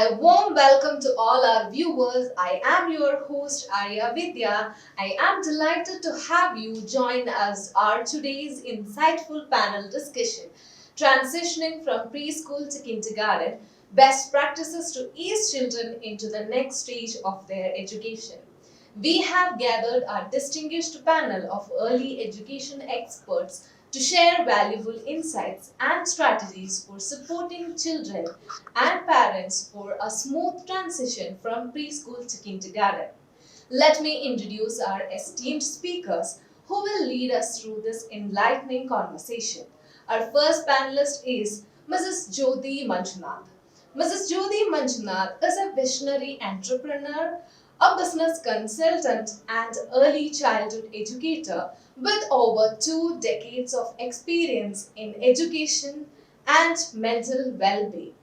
A warm welcome to all our viewers. I am your host Arya Vidya. I am delighted to have you join us our today's insightful panel discussion, transitioning from preschool to kindergarten, best practices to ease children into the next stage of their education. We have gathered our distinguished panel of early education experts to share valuable insights and strategies for supporting children and parents for a smooth transition from preschool to kindergarten. Let me introduce our esteemed speakers who will lead us through this enlightening conversation. Our first panelist is Mrs. Jyothi Manjunath. Mrs. Jyothi Manjunath is a visionary entrepreneur, a business consultant, and early childhood educator with over 2 decades of experience in education and mental well being.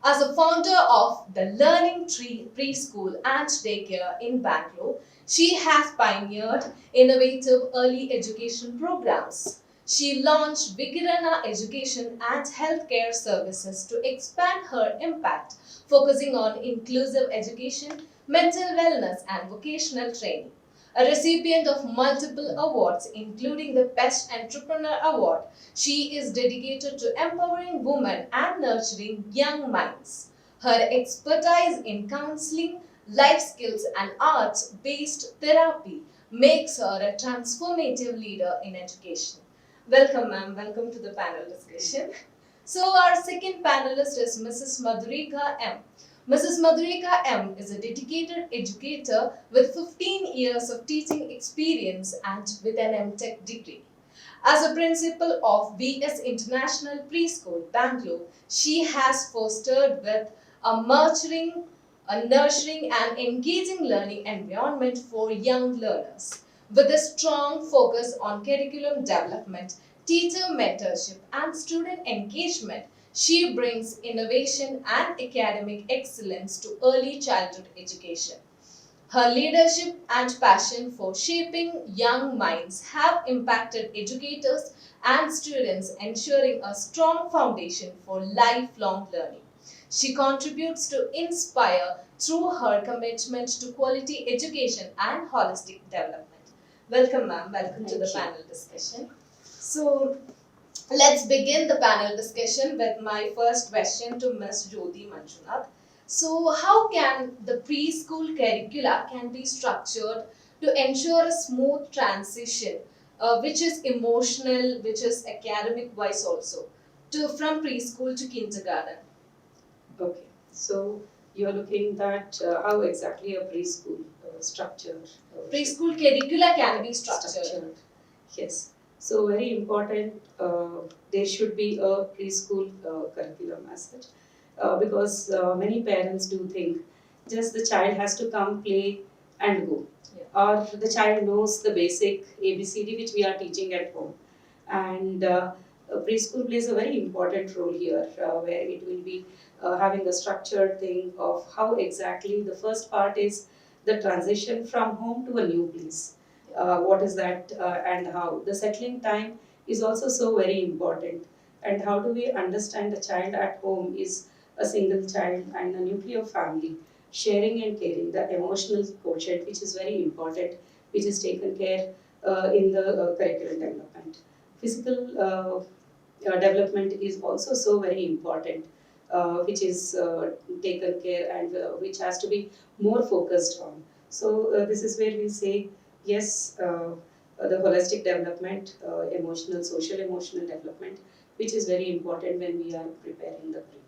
As a founder of the Learning Tree Preschool and Daycare in Bangalore, she has pioneered innovative early education programs. She launched Vikirana Education and Healthcare Services to expand her impact, focusing on inclusive education, mental wellness, and vocational training. A recipient of multiple awards, including the Best Entrepreneur Award, she is dedicated to empowering women and nurturing young minds. Her expertise in counseling, life skills, and arts based therapy makes her a transformative leader in education. Welcome, ma'am. Welcome to the panel discussion. So, our second panelist is Mrs. Madhurekha.M. Mrs. Madhurekha.M is a dedicated educator with 15 years of teaching experience and with an M.Tech degree. As a principal of VS International Preschool, Bangalore, she has fostered with a nurturing and engaging learning environment for young learners. With a strong focus on curriculum development, teacher mentorship, and student engagement, she brings innovation and academic excellence to early childhood education. Her leadership and passion for shaping young minds have impacted educators and students, ensuring a strong foundation for lifelong learning. She contributes to inspire through her commitment to quality education and holistic development. Welcome, ma'am. Welcome to the panel discussion. So, let's begin the panel discussion with my first question to Ms. Jyothi Manjunath. So, how can the preschool curricula can be structured to ensure a smooth transition, which is emotional, which is academic wise also, to from preschool to kindergarten? Okay, so you're looking at how exactly a preschool structure. Preschool curricula can be structured. Yes, so very important. There should be a preschool curriculum as such, because many parents do think just the child has to come, play, and go, or the child knows the basic ABCD which we are teaching at home, and preschool plays a very important role here, where it will be having a structured thing of how exactly the first part is the transition from home to a new place. What is that, and how the settling time is also so very important, and how do we understand the child at home is a single child and a nuclear family, sharing and caring, the emotional quotient which is very important, which is taken care in the curriculum development. Physical development is also so very important, which is taken care, and which has to be more focused on. So this is where we say yes, the holistic development, emotional, social emotional development, which is very important when we are preparing the curriculum.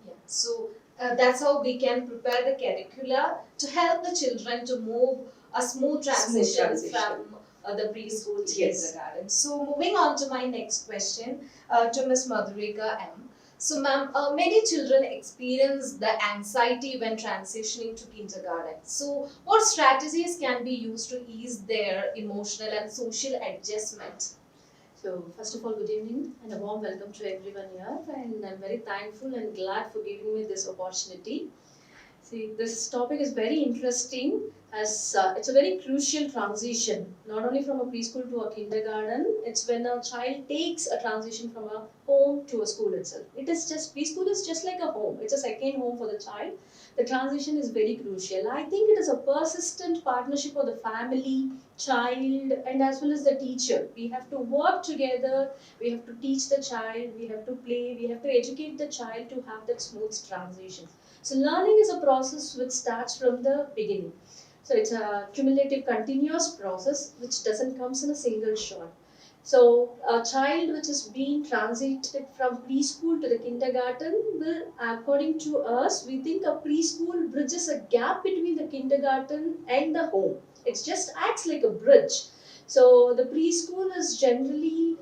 Yeah. So that's how we can prepare the curricula to help the children to move a smooth transition. From the preschool to kindergarten. So moving on to my next question to Ms. Madhurekha.M. So ma'am, many children experience the anxiety when transitioning to kindergarten. So what strategies can be used to ease their emotional and social adjustment? So, first of all, good evening and a warm welcome to everyone here. And I'm very thankful and glad for giving me this opportunity. See, this topic is very interesting as it's a very crucial transition, not only from a preschool to a kindergarten. It's when a child takes a transition from a home to a school itself. It is just preschool is just like a home. It's a second home for the child. The transition is very crucial. I think it is a persistent partnership of the family, child, and as well as the teacher. We have to work together. We have to teach the child. We have to play. We have to educate the child to have that smooth transition. So learning is a process which starts from the beginning. So it's a cumulative continuous process which doesn't comes in a single shot. So a child which is being transited from preschool to the kindergarten will, according to us, we think a preschool bridges a gap between the kindergarten and the home. It just acts like a bridge. So the preschool is generally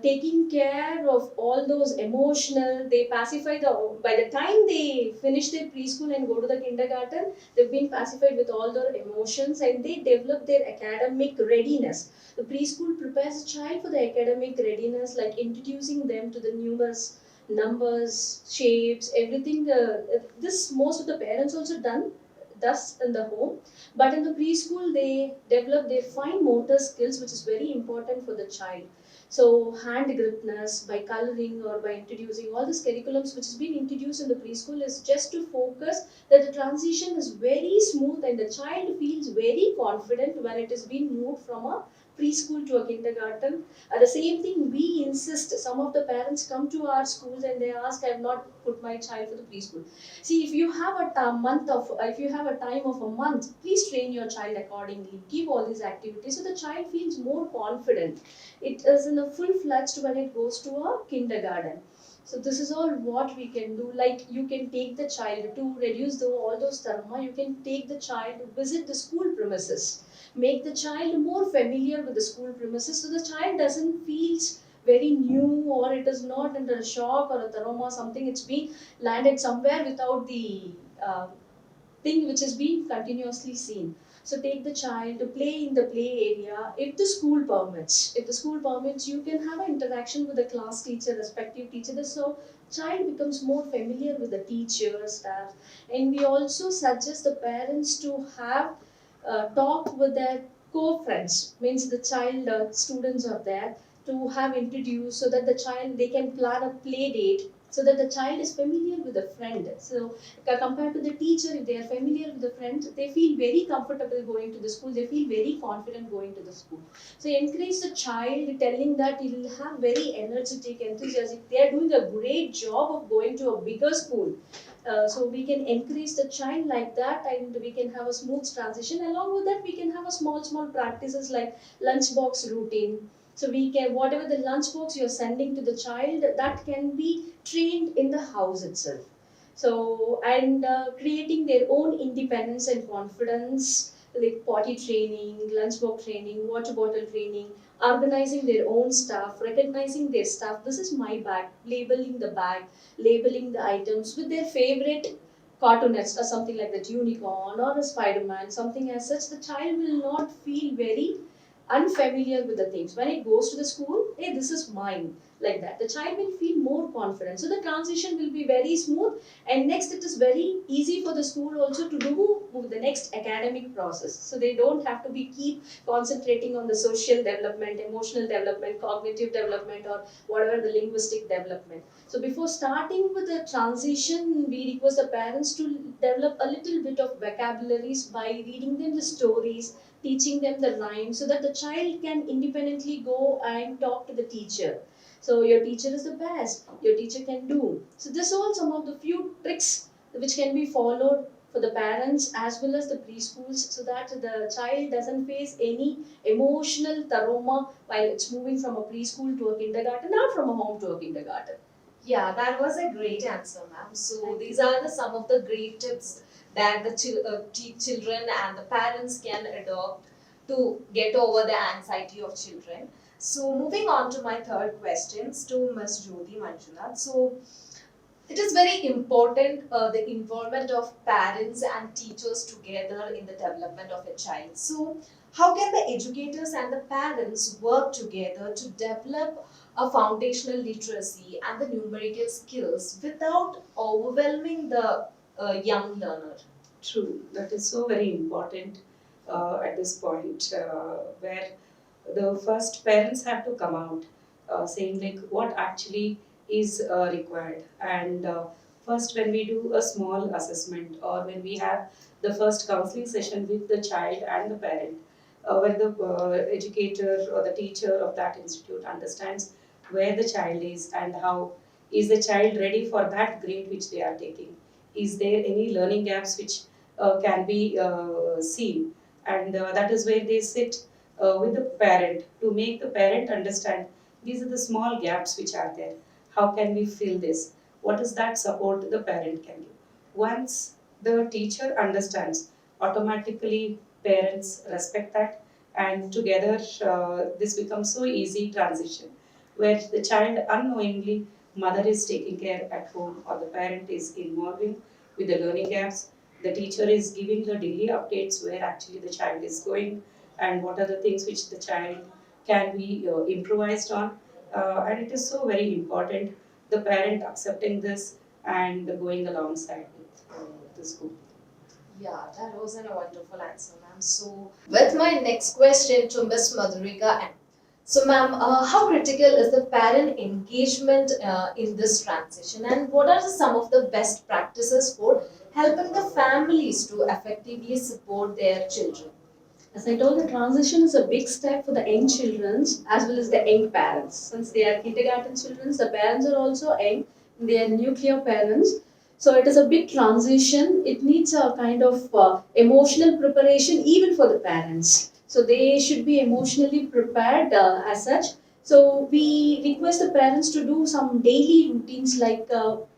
taking care of all those emotional. They pacify the. By the time they finish their preschool and go to the kindergarten, they've been pacified with all their emotions and they develop their academic readiness. The preschool prepares a child for the academic readiness, like introducing them to the numerous numbers, shapes, everything. This most of the parents also done thus in the home, but in the preschool they develop their fine motor skills, which is very important for the child. So hand gripness by coloring or by introducing all these curriculums which is being introduced in the preschool is just to focus that the transition is very smooth and the child feels very confident when it is being moved from a preschool to a kindergarten. The same thing we insist. Some of the parents come to our schools and they ask, I have not put my child for the preschool. See, if you have if you have a time of a month, please train your child accordingly. Give all these activities so the child feels more confident. It is in a full fledged when it goes to a kindergarten. So this is all what we can do. Like you can take the child to reduce all those trauma. You can take the child to visit the school premises. Make the child more familiar with the school premises so the child doesn't feel very new or it is not under a shock or a trauma, something it's been landed somewhere without the thing which is being continuously seen. So take the child to play in the play area if the school permits. If the school permits, you can have an interaction with the class teacher, respective teacher. So child becomes more familiar with the teacher, staff. And we also suggest the parents to have talk with their co-friends, means the child students are there, to have introduced so that the child they can plan a play date so that the child is familiar with the friend. So compared to the teacher, if they are familiar with the friend, they feel very comfortable going to the school, they feel very confident going to the school. So encourage the child, telling that he will have very energetic, enthusiastic, they are doing a great job of going to a bigger school. So we can encourage the child like that and we can have a smooth transition. Along with that, we can have a small practices like lunchbox routine. So we can, whatever the lunchbox you're sending to the child, that can be trained in the house itself. So, and creating their own independence and confidence, like potty training, lunchbox training, water bottle training, organizing their own stuff, recognizing their stuff. This is my bag, labeling the bag, labeling the items with their favorite cartoonets or something like that, unicorn or a Spider-Man, something as such. The child will not feel very unfamiliar with the things. When it goes to the school, hey, this is mine, like that. The child will feel more confident. So the transition will be very smooth. And next, it is very easy for the school also to do the next academic process. So they don't have to be keep concentrating on the social development, emotional development, cognitive development, or whatever the linguistic development. So before starting with the transition, we request the parents to develop a little bit of vocabularies by reading them the stories, teaching them the rhymes so that the child can independently go and talk to the teacher. So your teacher is the best, your teacher can do. So this all some of the few tricks which can be followed for the parents as well as the preschools so that the child doesn't face any emotional trauma while it's moving from a preschool to a kindergarten or from a home to a kindergarten. Yeah, that was a great answer, ma'am. So Thank these you. are some of the great tips that the children and the parents can adopt to get over the anxiety of children. So moving on to my third questions to Ms. Jyothi Manjunath. So it is very important the involvement of parents and teachers together in the development of a child. So how can the educators and the parents work together to develop a foundational literacy and the numerical skills without overwhelming the young learner? True, that is so very important. at this point, where the first parents have to come out saying like what actually is required. And first, when we do a small assessment or when we have the first counseling session with the child and the parent, where the educator or the teacher of that institute understands where the child is and how is the child ready for that grade which they are taking. Is there any learning gaps which can be seen? And that is where they sit with the parent to make the parent understand these are the small gaps which are there. How can we fill this? What is that support the parent can give? Once the teacher understands, automatically parents respect that, and together this becomes so easy transition where the child unknowingly mother is taking care at home or the parent is involving with the learning gaps. The teacher is giving the daily updates where actually the child is going and what are the things which the child can be improvised on. And it is so very important the parent accepting this and going alongside with the school. Yeah, that was a wonderful answer, ma'am. So, with my next question to Miss Madhurekha.M. So, ma'am, how critical is the parent engagement in this transition, and what are some of the best practices for helping the families to effectively support their children? As I told, the transition is a big step for the young children as well as the young parents. Since they are kindergarten children, the parents are also young, they are nuclear parents. So it is a big transition. It needs a kind of emotional preparation even for the parents. So they should be emotionally prepared as such. So we request the parents to do some daily routines like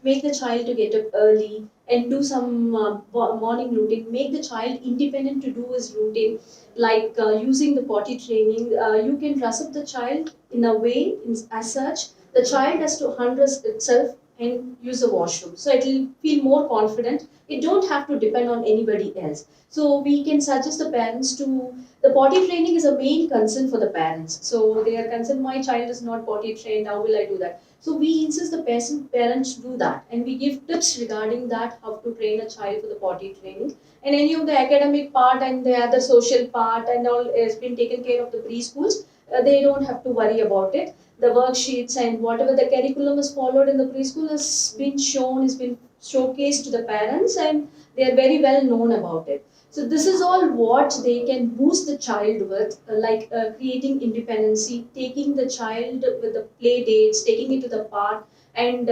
make the child to get up early and do some morning routine. Make the child independent to do his routine like using the potty training. You can dress up the child in a way as such the child has to undress itself and use the washroom, so it will feel more confident. It don't have to depend on anybody else. So we can suggest the parents to, the potty training is a main concern for the parents. So they are concerned, my child is not potty trained, how will I do that? So we insist the parents do that, and we give tips regarding that, how to train a child for the potty training. And any of the academic part and the other social part and all has been taken care of the preschools. They don't have to worry about it. The worksheets and whatever the curriculum is followed in the preschool has been shown, has been showcased to the parents, and they are very well known about it. So this is all what they can boost the child with, like creating independency, taking the child with the play dates, taking it to the park, and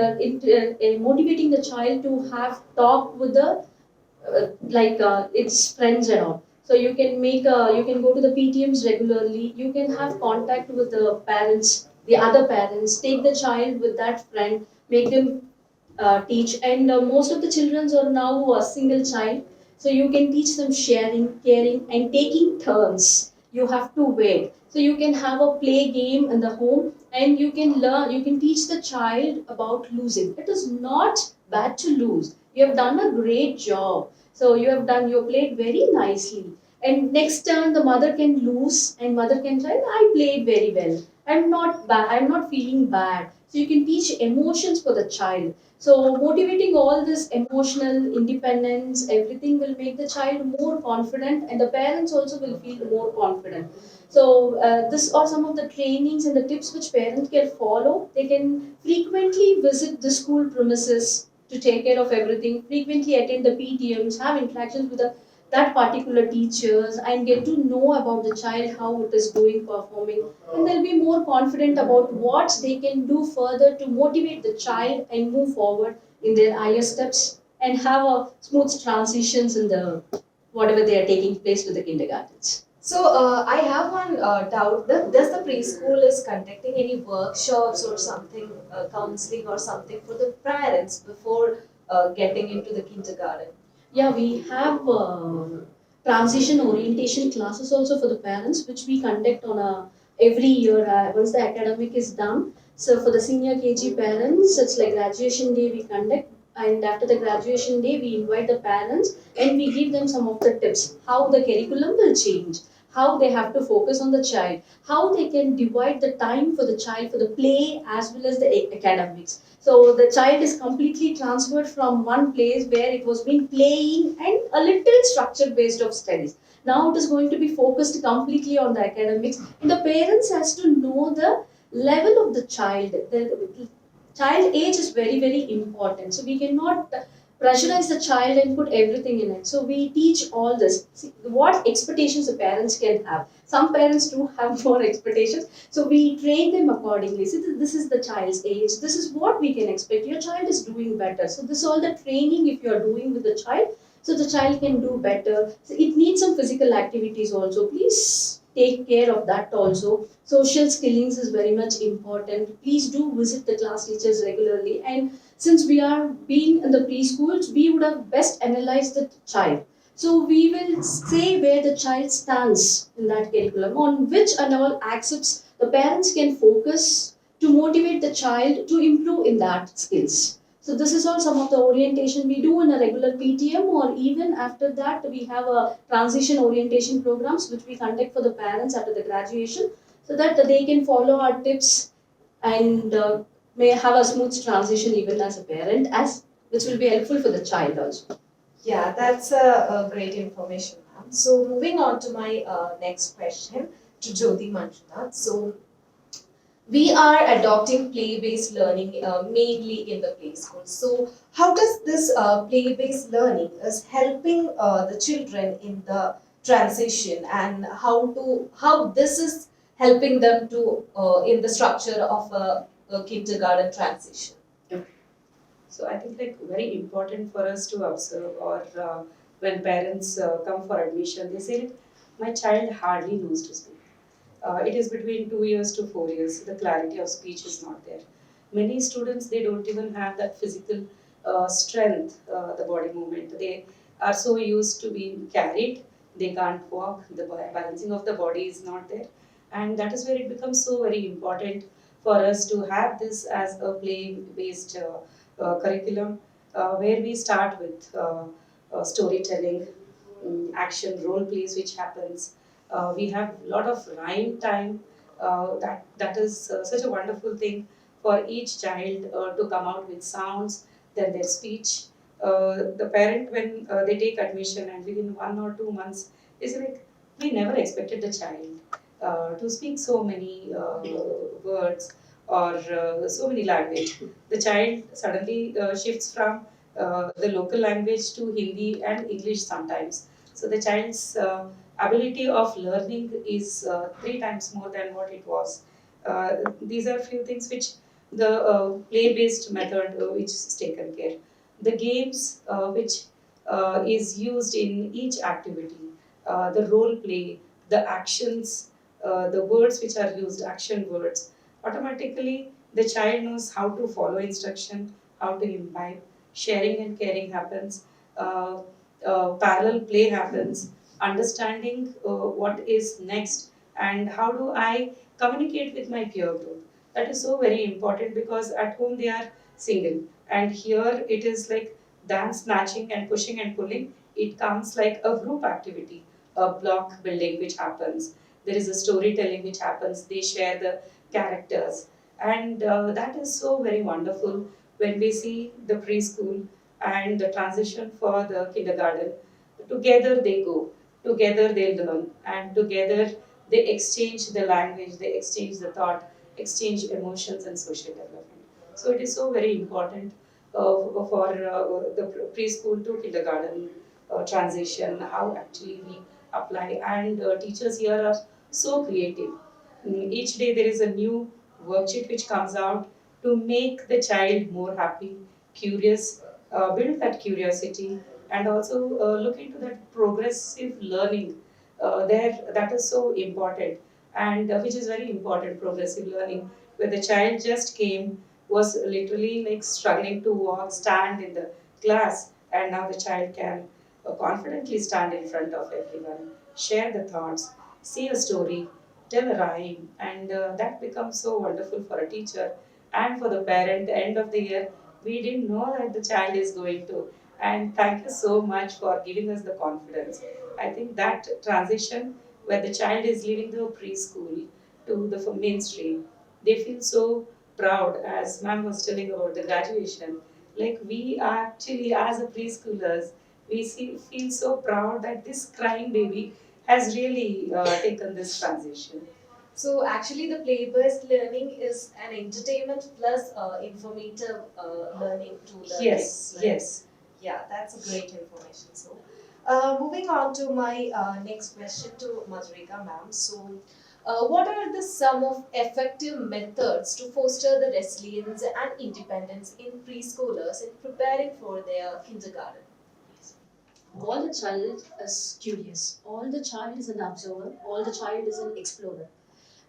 motivating the child to have talk with the its friends and all. So you can make you can go to the PTMs regularly. You can have contact with the parents, the other parents. Take the child with that friend, make them teach. And most of the children are now a single child, so you can teach them sharing, caring, and taking turns. You have to wait. So you can have a play game in the home, and you can learn. You can teach the child about losing. It is not bad to lose. You have done a great job. So you have done. You played very nicely. And next turn, the mother can lose, and mother can try. I played very well. I'm not bad. I'm not feeling bad. So you can teach emotions for the child. So motivating all this emotional independence, everything will make the child more confident, and the parents also will feel more confident. So this are some of the trainings and the tips which parents can follow. They can frequently visit the school premises to take care of everything. Frequently attend the PTMs, have interactions with that particular teachers, and get to know about the child, how it is doing, performing, and they'll be more confident about what they can do further to motivate the child and move forward in their higher steps and have a smooth transitions in the whatever they are taking place to the kindergartens. So, I have one doubt. Does the preschool is conducting any workshops or something, counseling or something for the parents before getting into the kindergarten? Yeah, we have transition orientation classes also for the parents, which we conduct on a every year once the academic is done. So for the senior KG parents, it's like graduation day we conduct, and after the graduation day, we invite the parents and we give them some of the tips how the curriculum will change, how they have to focus on the child, how they can divide the time for the child for the play as well as the academics. So the child is completely transferred from one place where it was been playing and a little structure based of studies. Now it is going to be focused completely on the academics. And the parents has to know the level of the child. The child age is very very important. So we cannot pressurize the child and put everything in it. So we teach all this. See, what expectations the parents can have. Some parents do have more expectations. So we train them accordingly. See, this is the child's age. This is what we can expect. Your child is doing better. So this is all the training if you are doing with the child. So the child can do better. So it needs some physical activities also. Please take care of that also. Social skillings is very much important. Please do visit the class teachers regularly. And since we are being in the preschools, we would have best analyzed the child. So we will say where the child stands in that curriculum, on which and all accepts the parents can focus to motivate the child to improve in that skills. So this is all some of the orientation we do in a regular PTM, or even after that we have a transition orientation programs which we conduct for the parents after the graduation, so that they can follow our tips and may have a smooth transition even as a parent, as which will be helpful for the child also. Yeah, that's a great information, ma'am. So moving on to my next question to Jyothi Manjunath. So we are adopting play-based learning mainly in the play school. So how does this play-based learning is helping the children in the transition, and how this is helping them to in the structure of a kindergarten transition? So I think like very important for us to observe, or when parents come for admission, they say like, my child hardly knows to speak. It is between 2 years to 4 years. The clarity of speech is not there. Many students, they don't even have that physical strength, the body movement. They are so used to being carried. They can't walk. The balancing of the body is not there, and that is where it becomes so very important for us to have this as a play-based curriculum, where we start with storytelling, action role plays which happens. We have a lot of rhyme time. That is such a wonderful thing for each child to come out with sounds, then their speech. The parent, when they take admission and within 1 or 2 months, is like, we never expected the child to speak so many words, or so many language. The child suddenly shifts from the local language to Hindi and English sometimes. So the child's ability of learning is 3 times more than what it was. These are few things which the play-based method which is taken care. The games which is used in each activity, the role play, the actions, the words which are used, action words, automatically the child knows how to follow instruction, how to imbibe, sharing and caring happens, parallel play happens, understanding what is next, and how do I communicate with my peer group. That is so very important, because at home they are single, and here it is like dance, snatching, and pushing and pulling. It comes like a group activity, a block building which happens. There is a storytelling which happens. They share the characters, and that is so very wonderful when we see the preschool and the transition for the kindergarten. Together they go, together they learn, and together they exchange the language, they exchange the thought, exchange emotions and social development. So it is so very important for the preschool to kindergarten transition, how actually we apply. And teachers here are so creative. Each day there is a new worksheet which comes out to make the child more happy, curious, build that curiosity, and also look into that progressive learning. There, that is so important, and which is very important, progressive learning, where the child just came, was literally like struggling to walk, stand in the class, and now the child can confidently stand in front of everyone, share the thoughts, say a story, tell a rhyme, and that becomes so wonderful for a teacher and for the parent. End of the year, we didn't know that the child is going to. And thank you so much for giving us the confidence. I think that transition, when the child is leaving the preschool to the mainstream, they feel so proud, as ma'am was telling about the graduation. Like we actually, as a preschoolers, feel so proud that this crying baby has really taken this transition. So actually, the play-based learning is an entertainment plus informative learning to the Yes, kids. Right? yes. Yeah, that's a great information. So, moving on to my next question to Madhurika ma'am. So, what are the some of effective methods to foster the resilience and independence in preschoolers in preparing for their kindergarten? All the child is curious. All the child is an observer. All the child is an explorer.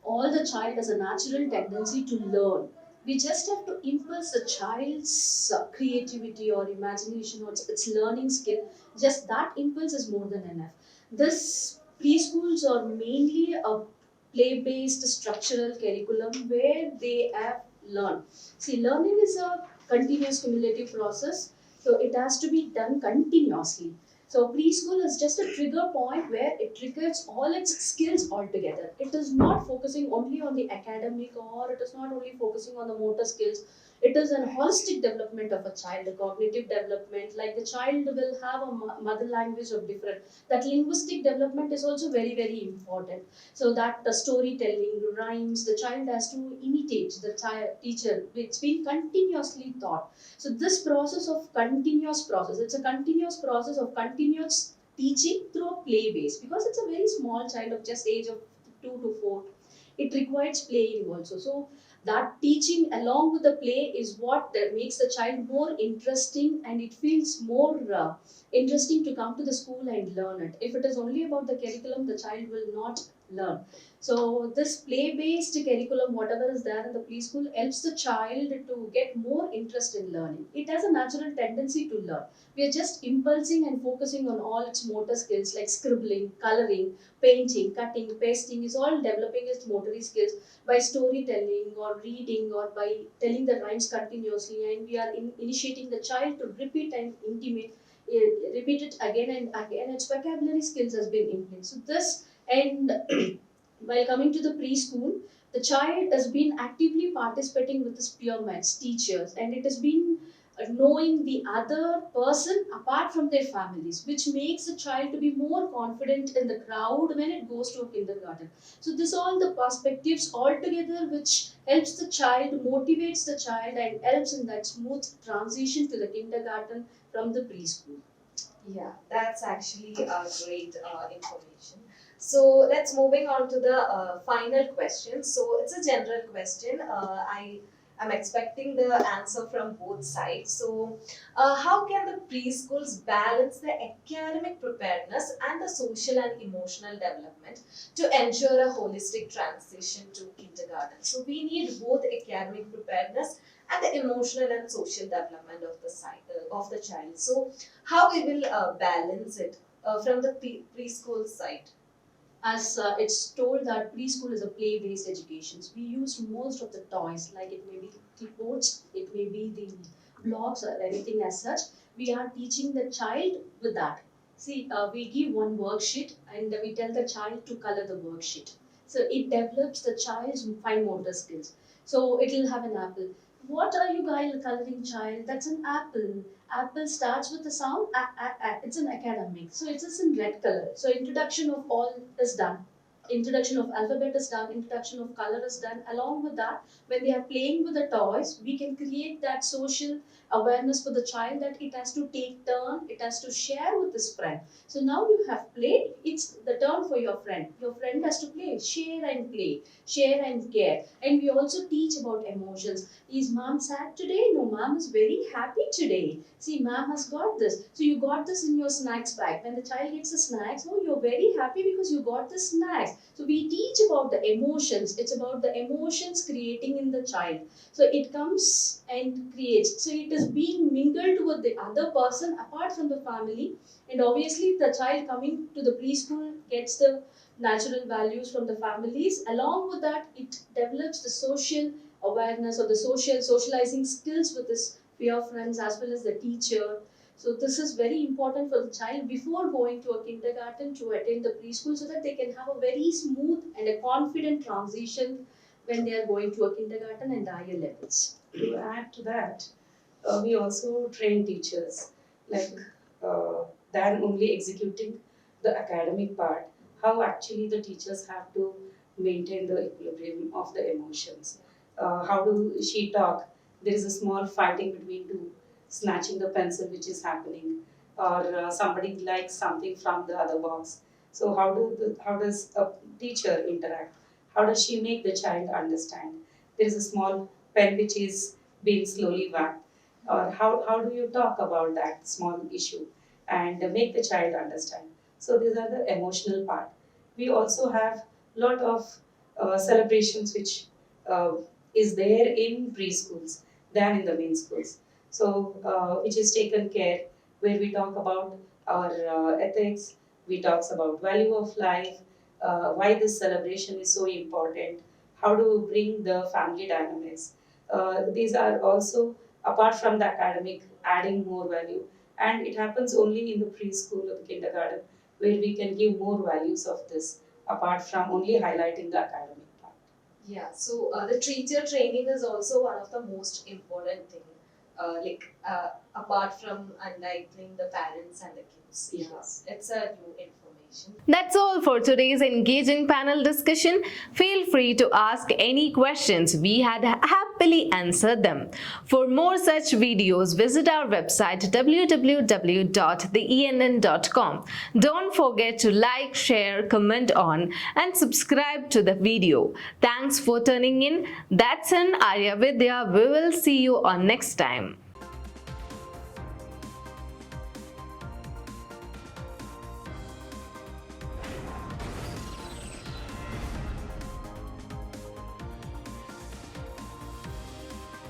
All the child has a natural tendency to learn. We just have to impulse the child's creativity or imagination or its learning skill. Just that impulse is more than enough. This preschools are mainly a play-based structural curriculum where they have learned. See, learning is a continuous cumulative process, so it has to be done continuously. So preschool is just a trigger point where it triggers all its skills altogether. It is not focusing only on the academic, or it is not only focusing on the motor skills. It is an holistic development of a child, a cognitive development. Like the child will have a mother language of different. That linguistic development is also very, very important. So that the storytelling, rhymes, the child has to imitate the teacher. It's been continuously taught. So this process of continuous process, it's a continuous process of continuous teaching through a play base, because it's a very small child of just age of 2 to 4. It requires playing also. So that teaching along with the play is what makes the child more interesting, and it feels more interesting to come to the school and learn it. If it is only about the curriculum, the child will not learn. So this play-based curriculum, whatever is there in the preschool, helps the child to get more interest in learning. It has a natural tendency to learn. We are just impulsing and focusing on all its motor skills like scribbling, coloring, painting, cutting, pasting is all developing its motor skills by storytelling or reading or by telling the rhymes continuously, and we are initiating the child to repeat and repeat it again and again. Its vocabulary skills has been improved. So this and while coming to the preschool, the child has been actively participating with his peer mates, teachers, and it has been knowing the other person apart from their families, which makes the child to be more confident in the crowd when it goes to a kindergarten. So this all the perspectives all together, which helps the child, motivates the child, and helps in that smooth transition to the kindergarten from the preschool. Yeah, that's actually a great information. So let's moving on to the final question. So it's a general question. I am expecting the answer from both sides. So, how can the preschools balance the academic preparedness and the social and emotional development to ensure a holistic transition to kindergarten? So we need both academic preparedness and the emotional and social development of the of the child. So how we will balance it from the preschool side? As it's told that preschool is a play-based education. So we use most of the toys, like it may be clipboards, it may be the blocks or anything as such. We are teaching the child with that. See, we give one worksheet and we tell the child to color the worksheet. So it develops the child's fine motor skills. So it will have an apple. What are you guys coloring, child? That's an apple. Apple starts with the sound it's an academic, so it is in red color. So introduction of all is done, introduction of alphabet is done, introduction of color is done. Along with that, when they are playing with the toys, we can create that social awareness for the child, that it has to take turn, it has to share with his friend. So now you have played, it's the turn for your friend has to play, share and play, share and care. And we also teach about emotions. Is mom sad today? No, mom is very happy today. See, mom has got this. So you got this in your snacks bag. When the child gets the snacks, oh, you're very happy because you got the snacks. So we teach about the emotions. It's about the emotions creating in the child. So it comes and creates. So it is being mingled with the other person apart from the family. And obviously the child coming to the preschool gets the natural values from the families. Along with that, it develops the social awareness or the socializing skills with his peer friends as well as the teacher. So this is very important for the child before going to a kindergarten to attend the preschool, so that they can have a very smooth and a confident transition when they are going to a kindergarten and higher levels. To add to that, we also train teachers, like than only executing the academic part, how actually the teachers have to maintain the equilibrium of the emotions. How do she talk? There is a small fighting between two, snatching the pencil which is happening, or somebody likes something from the other box. So how does a teacher interact? How does she make the child understand? There is a small pen which is being slowly whacked, or how do you talk about that small issue and make the child understand? So these are the emotional part. We also have lot of celebrations which uh, is there in preschools than in the main schools. So which is taken care, where we talk about our ethics, we talks about value of life, why this celebration is so important, how to bring the family dynamics. These are also, apart from the academic, adding more value, and it happens only in the preschool or the kindergarten, where we can give more values of this, apart from only highlighting the academic part. Yeah, so the teacher training is also one of the most important thing. Apart from enlightening the parents and the kids. Yes. It's a new information. That's all for today's engaging panel discussion. Feel free to ask any questions. We had happily answered them. For more such videos, visit our website www.theenn.com. Don't forget to like, share, comment on and subscribe to the video. Thanks for tuning in. That's an Arya Vidya. We will see you on next time.